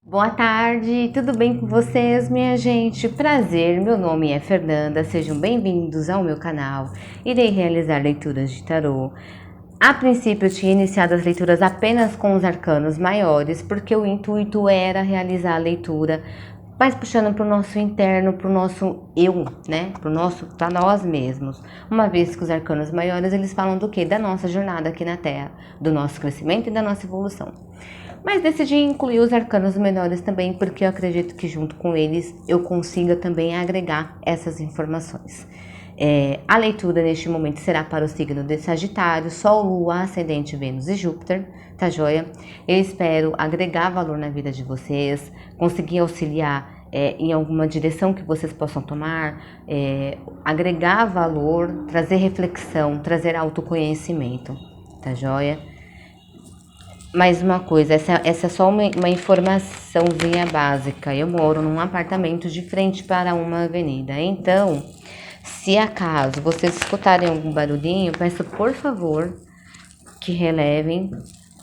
Boa tarde, tudo bem com vocês, minha gente? Prazer, meu nome é Fernanda, sejam bem-vindos ao meu canal. Irei realizar leituras de tarô. A princípio eu tinha iniciado as leituras apenas com os arcanos maiores, porque o intuito era realizar a leitura mais puxando para o nosso interno, para o nosso eu, né? Para nós mesmos. Uma vez que os arcanos maiores, eles falam do quê? Da nossa jornada aqui na Terra, do nosso crescimento e da nossa evolução. Mas decidi incluir os arcanos menores também, porque eu acredito que junto com eles eu consiga também agregar essas informações. A leitura neste momento será para o signo de Sagitário, Sol, Lua, Ascendente, Vênus e Júpiter, tá joia? Eu espero agregar valor na vida de vocês, conseguir auxiliar em alguma direção que vocês possam tomar, agregar valor, trazer reflexão, trazer autoconhecimento, tá joia? Mais uma coisa, essa é só uma informaçãozinha básica. Eu moro num apartamento de frente para uma avenida. Então, se acaso vocês escutarem algum barulhinho, peço por favor que relevem,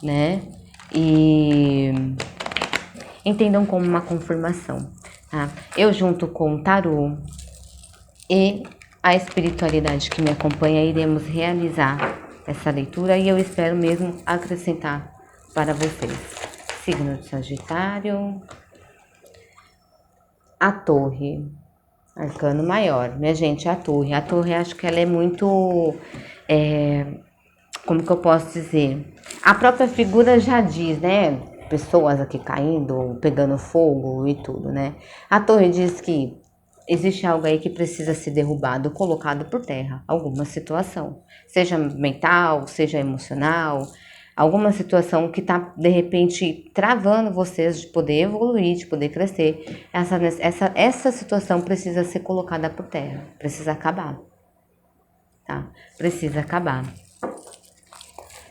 né? E entendam como uma confirmação, tá? Eu junto com o tarô e a espiritualidade que me acompanha, iremos realizar essa leitura e eu espero mesmo acrescentar para vocês. Signo de Sagitário, a Torre, arcano maior, minha gente, a Torre acho que ela é muito, como que eu posso dizer? A própria figura já diz, né? Pessoas aqui caindo, pegando fogo e tudo, né? A Torre diz que existe algo aí que precisa ser derrubado, colocado por terra, alguma situação, seja mental, seja emocional, alguma situação que está, de repente, travando vocês de poder evoluir, de poder crescer. Essa situação precisa ser colocada por terra, precisa acabar, tá? Precisa acabar.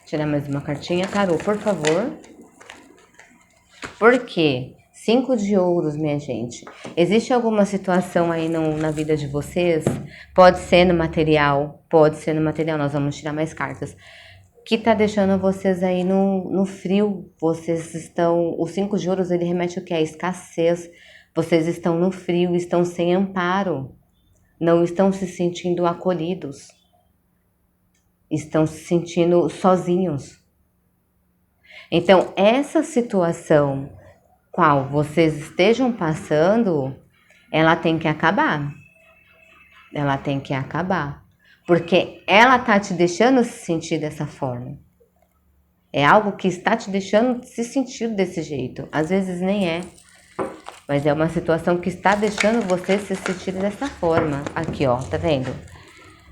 Tirar mais uma cartinha, tarô, por favor. Por quê? 5 de ouros, minha gente. Existe alguma situação aí na vida de vocês? Pode ser no material, nós vamos tirar mais cartas. Que tá deixando vocês aí no frio. Vocês estão... O 5 de ouros, ele remete o quê? A escassez. Vocês estão no frio, estão sem amparo. Não estão se sentindo acolhidos. Estão se sentindo sozinhos. Então, essa situação qual vocês estejam passando, ela tem que acabar. Ela tem que acabar. Porque ela tá te deixando se sentir dessa forma. É algo que está te deixando se sentir desse jeito. Às vezes nem é. Mas é uma situação que está deixando você se sentir dessa forma. Aqui, ó, tá vendo?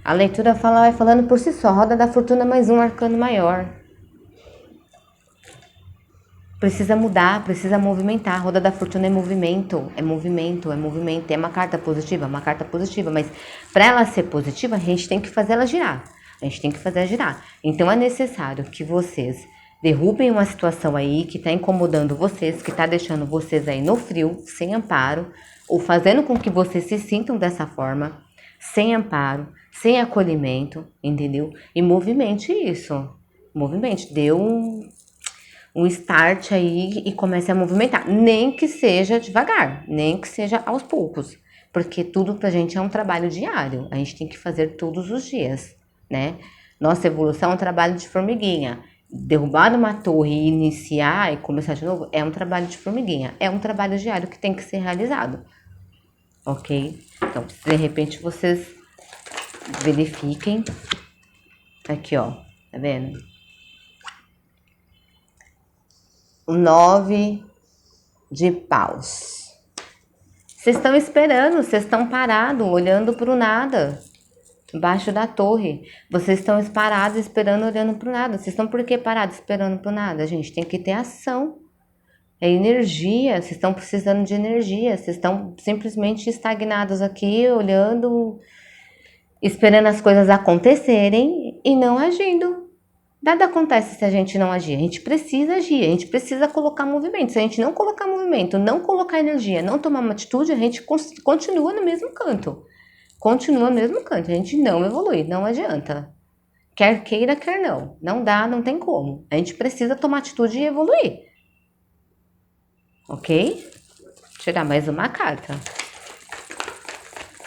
A leitura vai falando por si só. Roda da fortuna mais um arcano maior. Precisa mudar, precisa movimentar. A roda da fortuna é movimento, é movimento, é movimento. É uma carta positiva, mas para ela ser positiva, a gente tem que fazer ela girar. A gente tem que fazer ela girar. Então é necessário que vocês derrubem uma situação aí que está incomodando vocês, que está deixando vocês aí no frio, sem amparo, ou fazendo com que vocês se sintam dessa forma, sem amparo, sem acolhimento, entendeu? E movimente isso. Movimente, dê um start aí e comece a movimentar. Nem que seja devagar, nem que seja aos poucos. Porque tudo pra gente é um trabalho diário. A gente tem que fazer todos os dias, né? Nossa evolução é um trabalho de formiguinha. Derrubar uma torre e iniciar e começar de novo é um trabalho de formiguinha. É um trabalho diário que tem que ser realizado. Ok? Então, se de repente vocês verifiquem. Aqui, ó. Tá vendo? O 9 de paus. Vocês estão esperando, vocês estão parados, olhando para o nada, embaixo da torre. Vocês estão parados, esperando, olhando para o nada. Vocês estão por que parados, esperando para o nada? A gente tem que ter ação. É energia, vocês estão precisando de energia. Vocês estão simplesmente estagnados aqui, olhando, esperando as coisas acontecerem e não agindo. Nada acontece se a gente não agir. A gente precisa agir, a gente precisa colocar movimento. Se a gente não colocar movimento, não colocar energia, não tomar uma atitude, a gente continua no mesmo canto. Continua no mesmo canto. A gente não evolui, não adianta. Quer queira, quer não. Não dá, não tem como. A gente precisa tomar atitude e evoluir. ok? Tirar mais uma carta.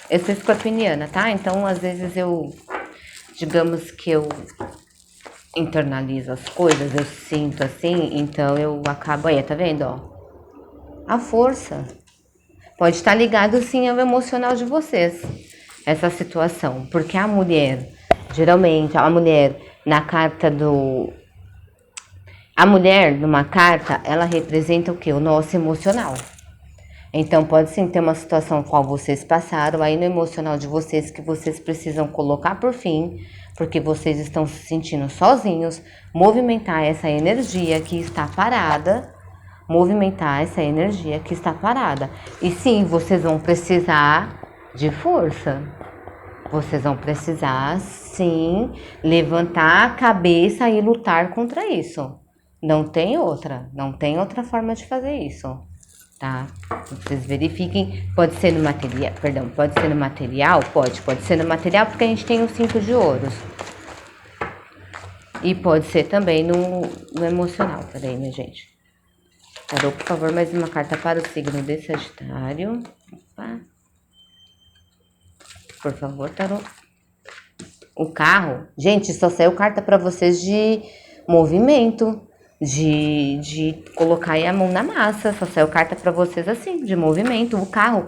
Eu sou escorpiana, tá? Então, às vezes digamos que eu internalizo as coisas, eu sinto assim, então eu acabo aí, tá vendo, ó? A força. Pode estar ligado sim ao emocional de vocês, essa situação. Porque a mulher, geralmente, a mulher na carta do... A mulher, numa carta, ela representa o quê? O nosso emocional. Então, pode sim ter uma situação qual vocês passaram aí no emocional de vocês que vocês precisam colocar por fim, porque vocês estão se sentindo sozinhos, movimentar essa energia que está parada, movimentar essa energia que está parada. E sim, vocês vão precisar de força. Vocês vão precisar, sim, levantar a cabeça e lutar contra isso. Não tem outra forma de fazer isso, tá? Vocês verifiquem, pode ser no material, pode ser no material? Pode ser no material porque a gente tem os 5 de ouros. E pode ser também no emocional, peraí, minha gente. Tarô, por favor, mais uma carta para o signo de Sagitário. Opa. Por favor, tarô. O carro, gente, só saiu carta para vocês de movimento, de colocar aí a mão na massa. Só saiu carta para vocês assim, de movimento. O carro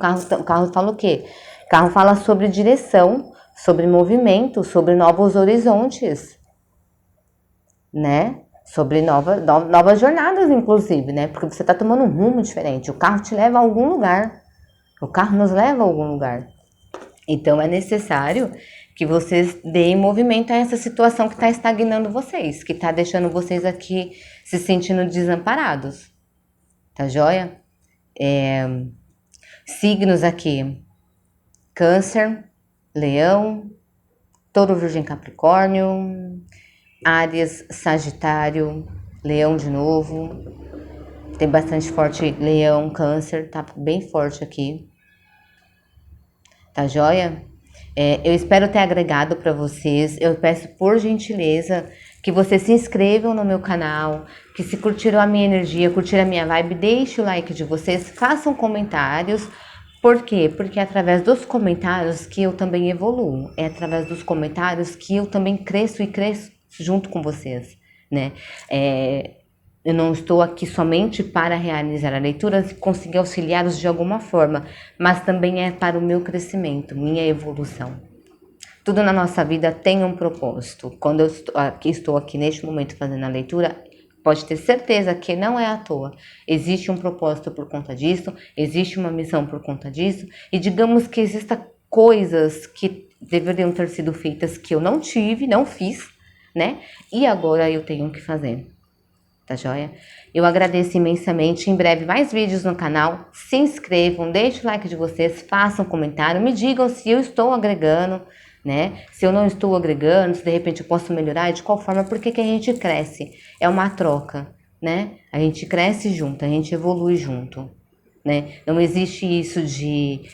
fala o quê? O carro fala sobre direção, sobre movimento, sobre novos horizontes, né? Sobre novas jornadas, inclusive, né? Porque você tá tomando um rumo diferente. O carro te leva a algum lugar. O carro nos leva a algum lugar. Então, é necessário que vocês deem movimento a essa situação que está estagnando vocês, que está deixando vocês aqui se sentindo desamparados. Tá joia? Signos aqui: Câncer, Leão, Touro, Virgem, Capricórnio, Áries, Sagitário, Leão de novo. Tem bastante forte Leão, Câncer, tá bem forte aqui. Tá joia? Eu espero ter agregado para vocês. Eu peço por gentileza que vocês se inscrevam no meu canal, que se curtiram a minha energia, curtiram a minha vibe, deixe o like de vocês, façam comentários. Por quê? Porque é através dos comentários que eu também evoluo. É através dos comentários que eu também cresço e cresço junto com vocês, né? Eu não estou aqui somente para realizar a leitura e conseguir auxiliá-los de alguma forma, mas também é para o meu crescimento, minha evolução. Tudo na nossa vida tem um propósito. Quando eu estou aqui neste momento fazendo a leitura, pode ter certeza que não é à toa. Existe um propósito por conta disso, existe uma missão por conta disso, e digamos que existam coisas que deveriam ter sido feitas que eu não tive, não fiz, né? E agora eu tenho que fazer. Tá joia? Eu agradeço imensamente. Em breve mais vídeos no canal. Se inscrevam, deixem o like de vocês, façam um comentário, me digam se eu estou agregando, né? Se eu não estou agregando, se de repente eu posso melhorar, de qual forma, porque que a gente cresce. É uma troca, né? A gente cresce junto, a gente evolui junto, né? Não existe isso de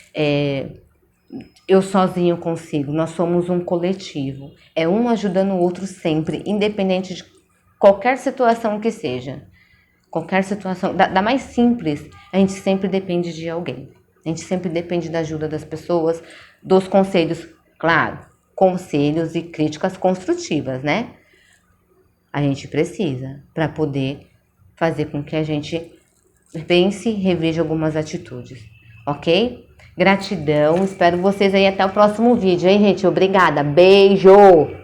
eu sozinho consigo. Nós somos um coletivo. É um ajudando o outro sempre, independente de qualquer situação que seja. Qualquer situação, da mais simples, a gente sempre depende de alguém. A gente sempre depende da ajuda das pessoas, dos conselhos, claro, conselhos e críticas construtivas, né? A gente precisa para poder fazer com que a gente pense e reveja algumas atitudes, ok? Gratidão, espero vocês aí até o próximo vídeo, hein, gente? Obrigada, beijo!